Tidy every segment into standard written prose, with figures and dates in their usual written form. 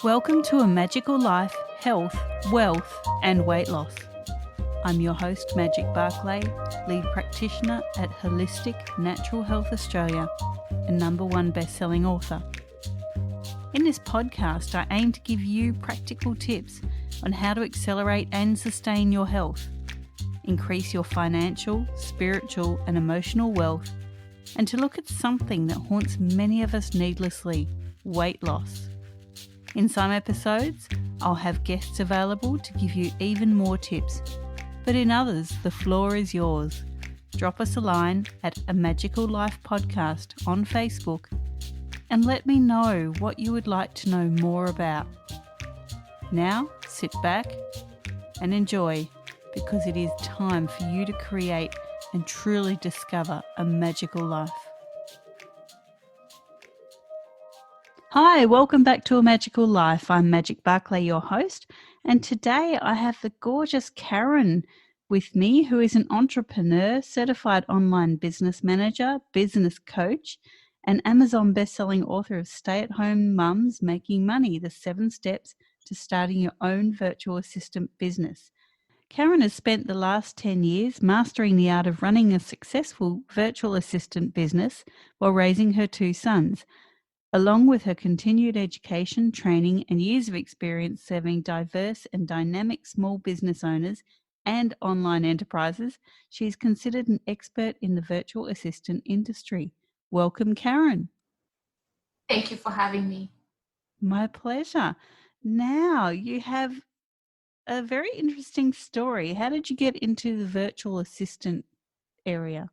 Welcome to A Magical Life, Health, Wealth and Weight Loss. I'm your host, Magic Barclay, lead practitioner at Holistic Natural Health Australia and #1 best-selling author. In this podcast, I aim to give you practical tips on how to accelerate and sustain your health, increase your financial, spiritual and emotional wealth, and to look at something that haunts many of us needlessly, weight loss. In some episodes, I'll have guests available to give you even more tips, but in others, the floor is yours. Drop us a line at A Magical Life Podcast on Facebook and let me know what you would like to know more about. Now, sit back and enjoy, because it is time for you to create and truly discover a magical life. Hi, welcome back to A Magical Life. I'm Magic Barclay, your host, and today I have the gorgeous Karen with me, who is an entrepreneur, certified online business manager, business coach, and Amazon best-selling author of Stay-at-Home Mums Making Money, the 7 Steps to Starting Your Own Virtual Assistant Business. Karen has spent the last 10 years mastering the art of running a successful virtual assistant business while raising her 2 sons. Along with her continued education, training, and years of experience serving diverse and dynamic small business owners and online enterprises, she is considered an expert in the virtual assistant industry. Welcome, Karen. Thank you for having me. My pleasure. Now, you have a very interesting story. How did you get into the virtual assistant area?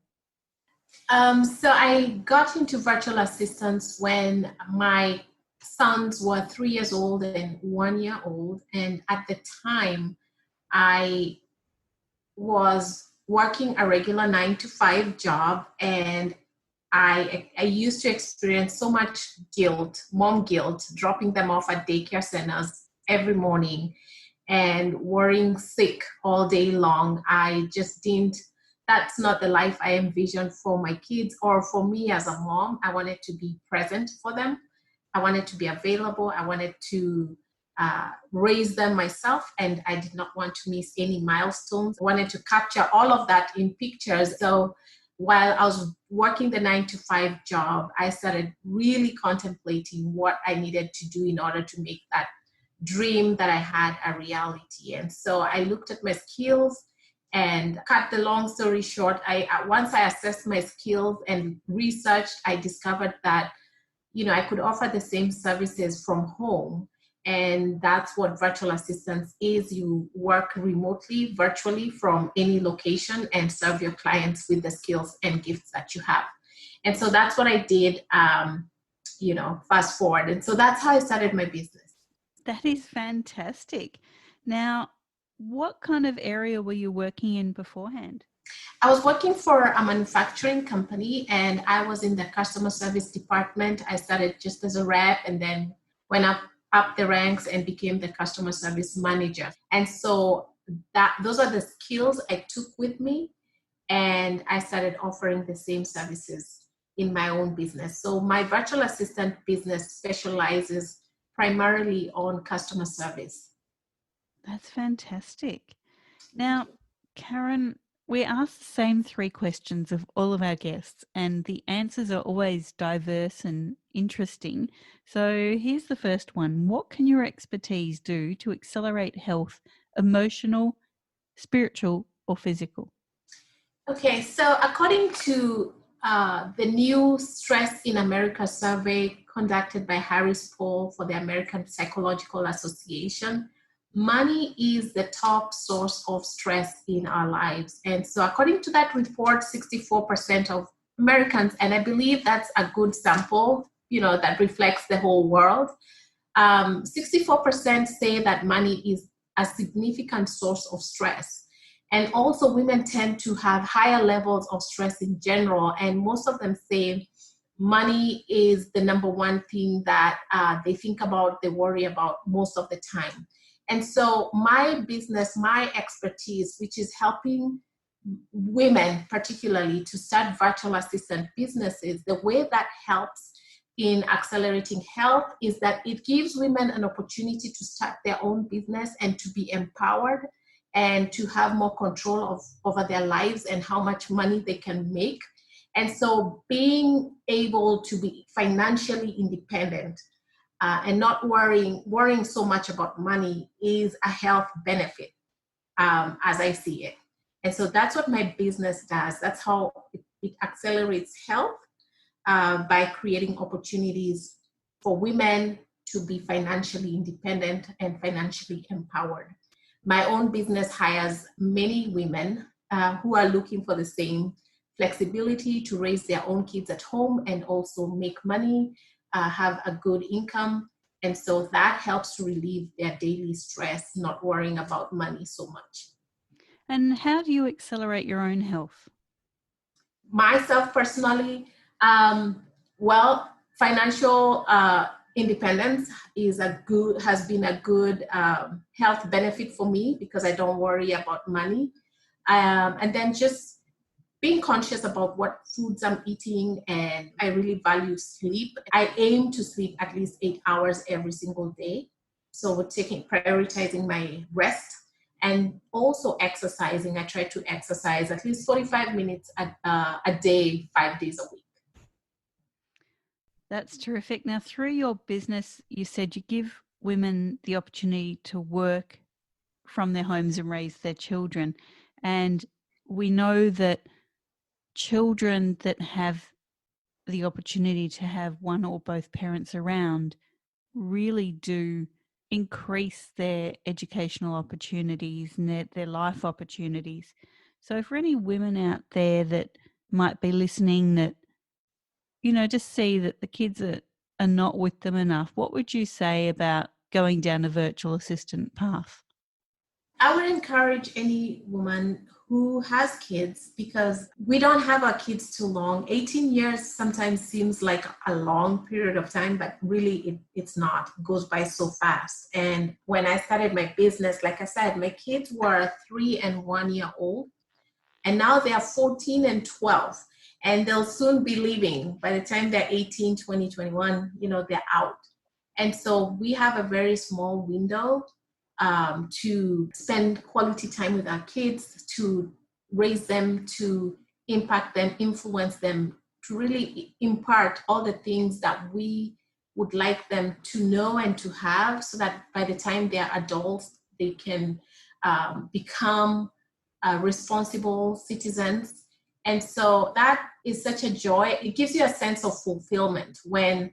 So I got into virtual assistants when my sons were 3 years old and 1 year old. And at the time, I was working a regular 9-to-5 job, and I used to experience so much guilt, mom guilt, dropping them off at daycare centers every morning and worrying sick all day long. I just didn't, that's not the life I envisioned for my kids or for me as a mom. I wanted to be present for them. I wanted to be available. I wanted to raise them myself, and I did not want to miss any milestones. I wanted to capture all of that in pictures. So while I was working the 9-to-5 job, I started really contemplating what I needed to do in order to make that dream that I had a reality. And so I looked at my skills, and cut the long story short, once I assessed my skills and researched, I discovered that, I could offer the same services from home. And that's what virtual assistance is. You work remotely, virtually from any location and serve your clients with the skills and gifts that you have. And so that's what I did, fast forward. And so that's how I started my business. That is fantastic. Now, what kind of area were you working in beforehand? I was working for a manufacturing company, and I was in the customer service department. I started just as a rep and then went up the ranks and became the customer service manager. And so those are the skills I took with me, and I started offering the same services in my own business. So my virtual assistant business specializes primarily on customer service. That's fantastic. Now, Karen, we ask the same 3 questions of all of our guests, and the answers are always diverse and interesting. So here's the first one. What can your expertise do to accelerate health, emotional, spiritual, or physical? Okay, so according to the new Stress in America survey conducted by Harris Poll for the American Psychological Association, money is the top source of stress in our lives. And so according to that report, 64% of Americans, and I believe that's a good sample, that reflects the whole world, 64% say that money is a significant source of stress. And also women tend to have higher levels of stress in general. And most of them say money is the number one thing that they think about, they worry about most of the time. And so my business, my expertise, which is helping women particularly to start virtual assistant businesses, the way that helps in accelerating health is that it gives women an opportunity to start their own business and to be empowered and to have more control over their lives and how much money they can make. And so being able to be financially independent and not worrying so much about money is a health benefit, as I see it. And so that's what my business does. That's how it accelerates health by creating opportunities for women to be financially independent and financially empowered. My own business hires many women who are looking for the same flexibility to raise their own kids at home and also make money, have a good income. And so that helps to relieve their daily stress, not worrying about money so much. And how do you accelerate your own health? Myself personally, well, financial independence has been a good health benefit for me because I don't worry about money. And then just being conscious about what foods I'm eating, and I really value sleep. I aim to sleep at least 8 hours every single day. So we're prioritizing my rest and also exercising. I try to exercise at least 45 minutes a day, 5 days a week. That's terrific. Now, through your business, you said you give women the opportunity to work from their homes and raise their children. And we know that children that have the opportunity to have one or both parents around really do increase their educational opportunities and their life opportunities. So for any women out there that might be listening that, just see that the kids are not with them enough, what would you say about going down a virtual assistant path? I would encourage any woman who has kids, because we don't have our kids too long. 18 years sometimes seems like a long period of time, but really it's not. It goes by so fast. And when I started my business, like I said, my kids were 3 and 1 year old, and now they are 14 and 12. And they'll soon be leaving. By the time they're 18, 20, 21, they're out. And so we have a very small window to spend quality time with our kids, to raise them, to impact them, influence them, to really impart all the things that we would like them to know and to have, so that by the time they're adults, they can become responsible citizens. And so that is such a joy. It gives you a sense of fulfillment when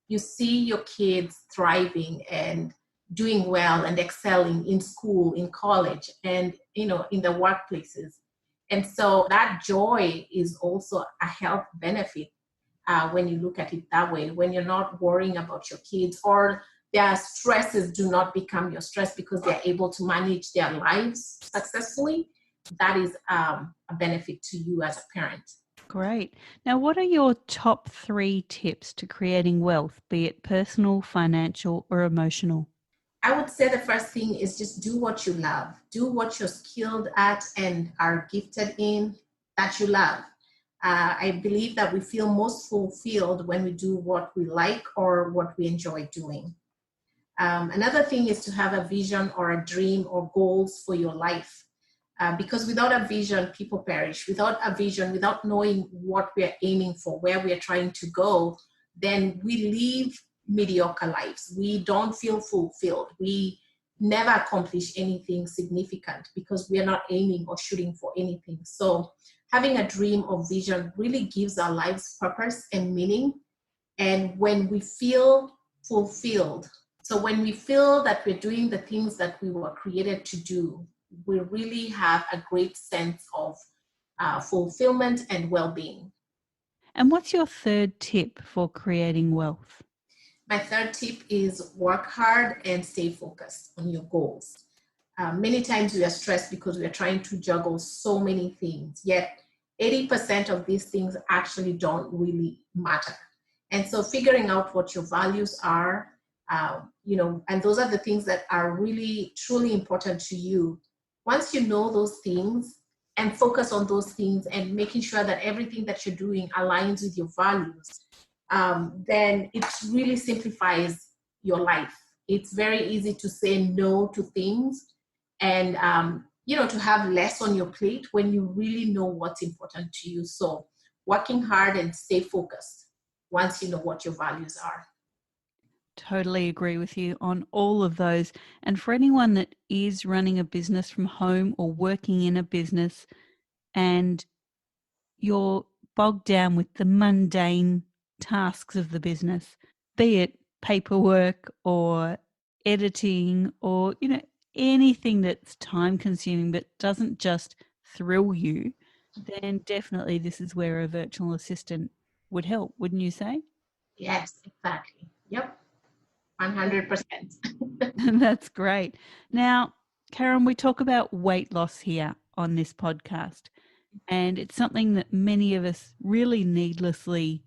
you see your kids thriving and doing well and excelling in school, in college, and in the workplaces. And so that joy is also a health benefit when you look at it that way, when you're not worrying about your kids, or their stresses do not become your stress because they're able to manage their lives successfully. That is a benefit to you as a parent. Great. Now, what are your top 3 tips to creating wealth, be it personal, financial, or emotional? I would say the first thing is just do what you love. Do what you're skilled at and are gifted in that you love. I believe that we feel most fulfilled when we do what we like or what we enjoy doing. Another thing is to have a vision or a dream or goals for your life. Because without a vision, people perish. Without a vision, without knowing what we are aiming for, where we are trying to go, then we live mediocre lives. We don't feel fulfilled. We never accomplish anything significant because we are not aiming or shooting for anything. So having a dream or vision really gives our lives purpose and meaning. And when we feel fulfilled, so when we feel that we're doing the things that we were created to do, we really have a great sense of fulfillment and well-being. And what's your 3rd tip for creating wealth? My 3rd tip is work hard and stay focused on your goals. Many times we are stressed because we are trying to juggle so many things, yet 80% of these things actually don't really matter. And so figuring out what your values are, and those are the things that are really, truly important to you. Once you know those things and focus on those things and making sure that everything that you're doing aligns with your values, then it really simplifies your life. It's very easy to say no to things and, to have less on your plate when you really know what's important to you. So working hard and stay focused once you know what your values are. Totally agree with you on all of those. And for anyone that is running a business from home or working in a business and you're bogged down with the mundane tasks of the business, be it paperwork or editing or, anything that's time consuming but doesn't just thrill you, then definitely this is where a virtual assistant would help, wouldn't you say? Yes, exactly. Yep. 100%. That's great. Now, Karen, we talk about weight loss here on this podcast, and it's something that many of us really needlessly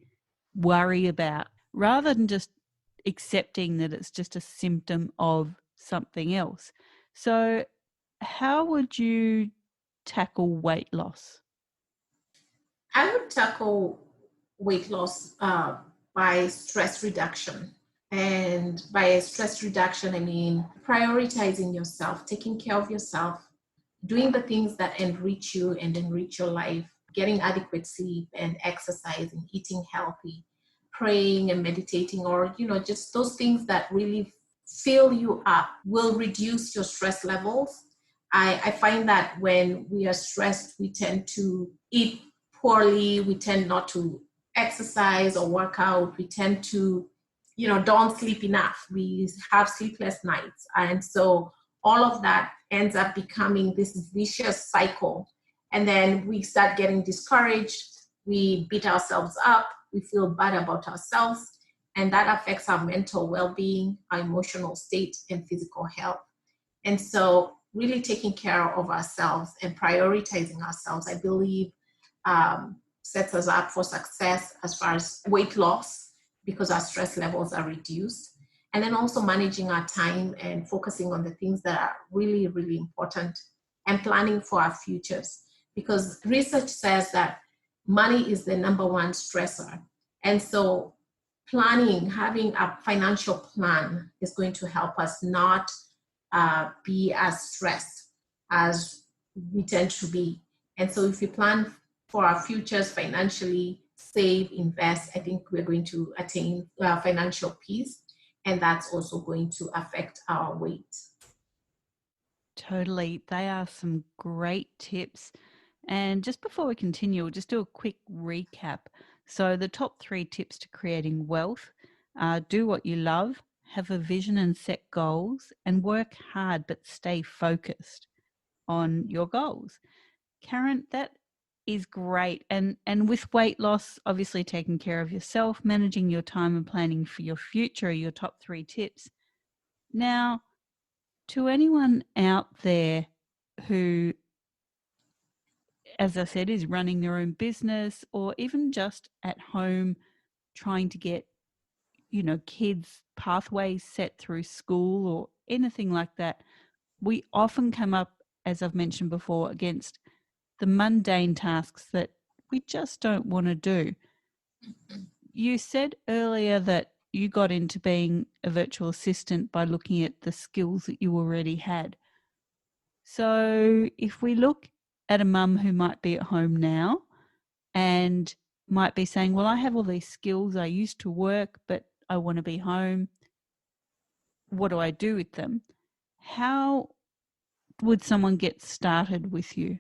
worry about rather than just accepting that it's just a symptom of something else. So, how would you tackle weight loss? I would tackle weight loss by stress reduction. And by stress reduction, I mean prioritizing yourself, taking care of yourself, doing the things that enrich you and enrich your life, getting adequate sleep and exercising, eating healthy, praying and meditating, or, just those things that really fill you up will reduce your stress levels. I find that when we are stressed, we tend to eat poorly, we tend not to exercise or work out, we tend to, don't sleep enough, we have sleepless nights. And so all of that ends up becoming this vicious cycle. And then we start getting discouraged, we beat ourselves up, we feel bad about ourselves, and that affects our mental well-being, our emotional state, and physical health. And so really taking care of ourselves and prioritizing ourselves, I believe, sets us up for success as far as weight loss, because our stress levels are reduced. And then also managing our time and focusing on the things that are really, really important and planning for our futures. Because research says that money is the number one stressor. And so planning, having a financial plan is going to help us not be as stressed as we tend to be. And so if we plan for our futures financially, save, invest, I think we're going to attain financial peace. And that's also going to affect our weight. Totally. They are some great tips. And just before we continue, we'll just do a quick recap. So, the top 3 tips to creating wealth are do what you love, have a vision and set goals, and work hard but stay focused on your goals. Karen, that is great. And with weight loss, obviously taking care of yourself, managing your time and planning for your future are your top 3 tips. Now, to anyone out there who, as I said, is running their own business or even just at home trying to get, kids' pathways set through school or anything like that, we often come up, as I've mentioned before, against the mundane tasks that we just don't want to do. You said earlier that you got into being a virtual assistant by looking at the skills that you already had. So if we look at a mum who might be at home now and might be saying, well, I have all these skills, I used to work, but I want to be home. What do I do with them? How would someone get started with you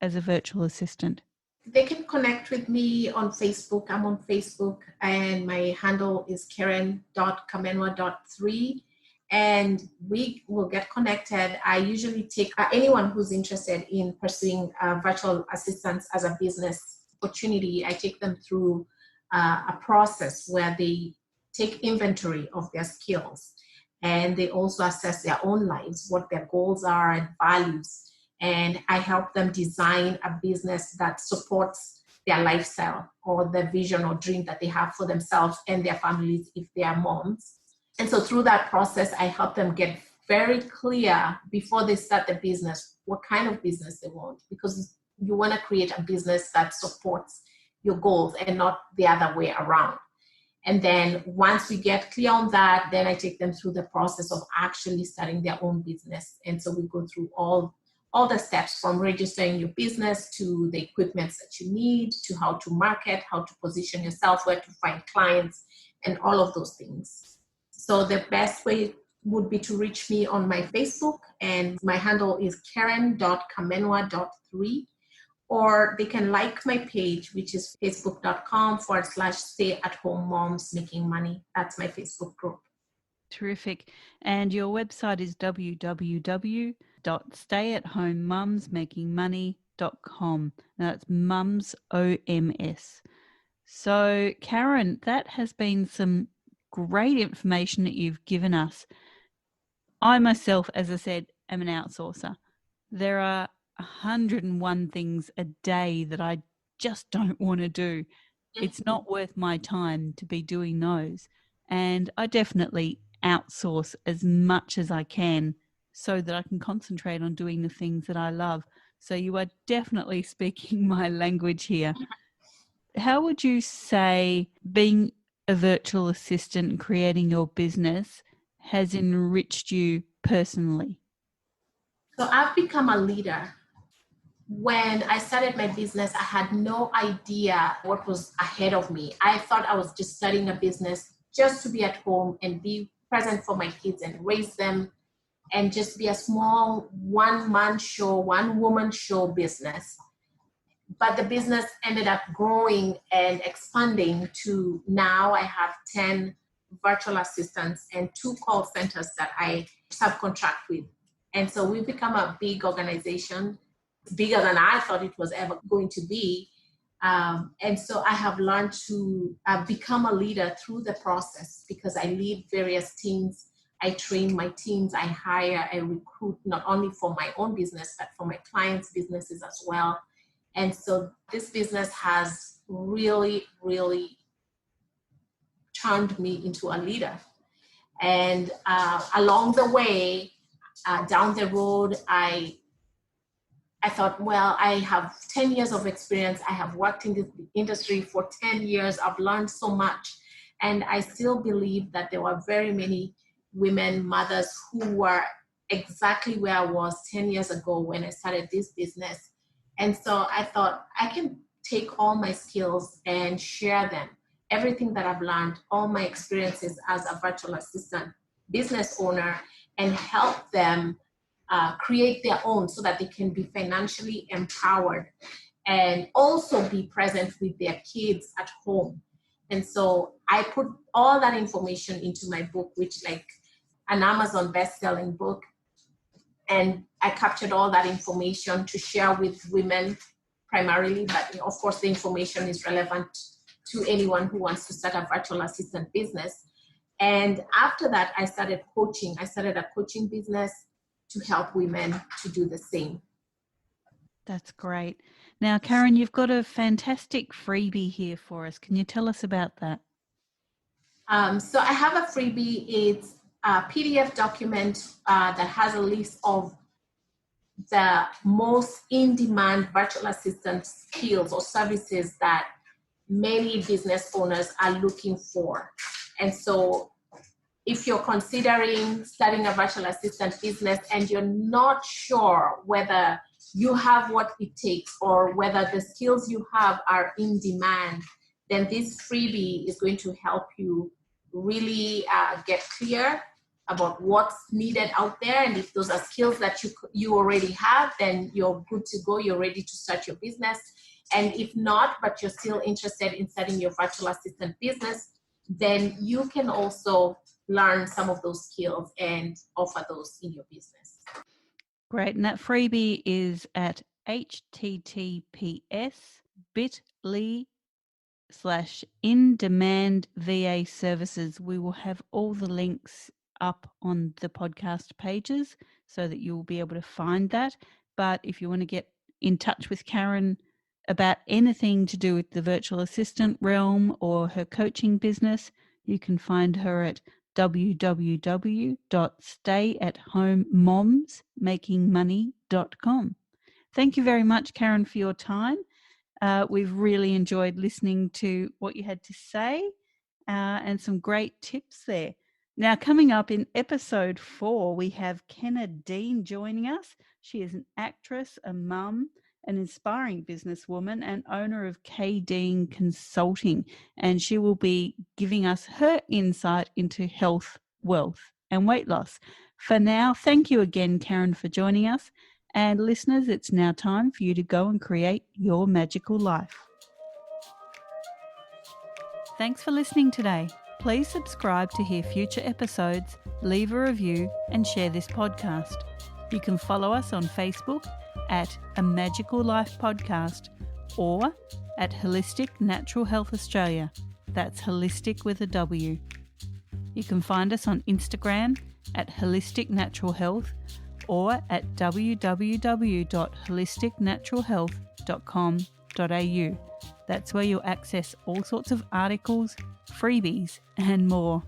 as a virtual assistant? They can connect with me on Facebook. I'm on Facebook, and my handle is karen.kamenwa.3. And we will get connected. I usually take anyone who's interested in pursuing virtual assistance as a business opportunity. I take them through a process where they take inventory of their skills, and they also assess their own lives, what their goals are and values. And I help them design a business that supports their lifestyle or the vision or dream that they have for themselves and their families if they are moms. And so through that process, I help them get very clear before they start the business, what kind of business they want, because you want to create a business that supports your goals and not the other way around. And then once we get clear on that, then I take them through the process of actually starting their own business. And so we go through all the steps, from registering your business to the equipment that you need, to how to market, how to position yourself, where to find clients, and all of those things. So the best way would be to reach me on my Facebook, and my handle is karen.kamenwa.3. Or they can like my page, which is facebook.com/stay-at-home moms making money. That's my Facebook group. Terrific. And your website is www.stayatHomeMumsMakingMoney.com. Now that's mums, O-M-S. So, Karen, that has been some great information that you've given us. I myself, as I said, am an outsourcer. There are 101 things a day that I just don't want to do. It's not worth my time to be doing those. And I definitely outsource as much as I can so that I can concentrate on doing the things that I love. So you are definitely speaking my language here. How would you say being a virtual assistant and creating your business has enriched you personally? So I've become a leader. When I started my business, I had no idea what was ahead of me. I thought I was just starting a business just to be at home and be present for my kids and raise them and just be a small one-man show, one-woman show business. But the business ended up growing and expanding to now I have 10 virtual assistants and 2 call centers that I subcontract with. And so we've become a big organization, bigger than I thought it was ever going to be. And so I have learned to become a leader through the process, because I lead various teams. I train my teams, I hire, I recruit, not only for my own business, but for my clients' businesses as well. And so this business has really, really turned me into a leader. And along the way, down the road, I thought, well, I have 10 years of experience. I have worked in this industry for 10 years. I've learned so much. And I still believe that there were very many women, mothers, who were exactly where I was 10 years ago when I started this business. And so I thought I can take all my skills and share them, everything that I've learned, all my experiences as a virtual assistant business owner, and help them create their own so that they can be financially empowered and also be present with their kids at home. And so I put all that information into my book, which like an Amazon best-selling book. And I captured all that information to share with women primarily, but of course the information is relevant to anyone who wants to start a virtual assistant business. And after that, I started coaching. I started a coaching business to help women to do the same. That's great. Now, Karen, you've got a fantastic freebie here for us. Can you tell us about that? So I have a freebie. It's a PDF document that has a list of the most in-demand virtual assistant skills or services that many business owners are looking for. And so if you're considering starting a virtual assistant business and you're not sure whether you have what it takes or whether the skills you have are in demand, then this freebie is going to help you really get clear about what's needed out there. And if those are skills that you already have, then you're good to go. You're ready to start your business. And if not, but you're still interested in starting your virtual assistant business, then you can also learn some of those skills and offer those in your business. Great. And that freebie is at https://in-demand VA services. We will have all the links up on the podcast pages so that you'll be able to find that. But if you want to get in touch with Karen about anything to do with the virtual assistant realm or her coaching business, you can find her at www.stayatHomeMomsMakingMoney.com. Thank you very much, Karen, for your time. We've really enjoyed listening to what you had to say. and some great tips there. Now, coming up in episode 4, we have Kenna Dean joining us. She is an actress, a mum, an inspiring businesswoman, and owner of K. Dean Consulting. And she will be giving us her insight into health, wealth, and weight loss. For now, thank you again, Karen, for joining us. And listeners, it's now time for you to go and create your magical life. Thanks for listening today. Please subscribe to hear future episodes, leave a review, and share this podcast. You can follow us on Facebook at A Magical Life Podcast or at Holistic Natural Health Australia. That's holistic with a W. You can find us on Instagram at Holistic Natural Health or at www.holisticnaturalhealth.com.au. That's where you'll access all sorts of articles, freebies, and more.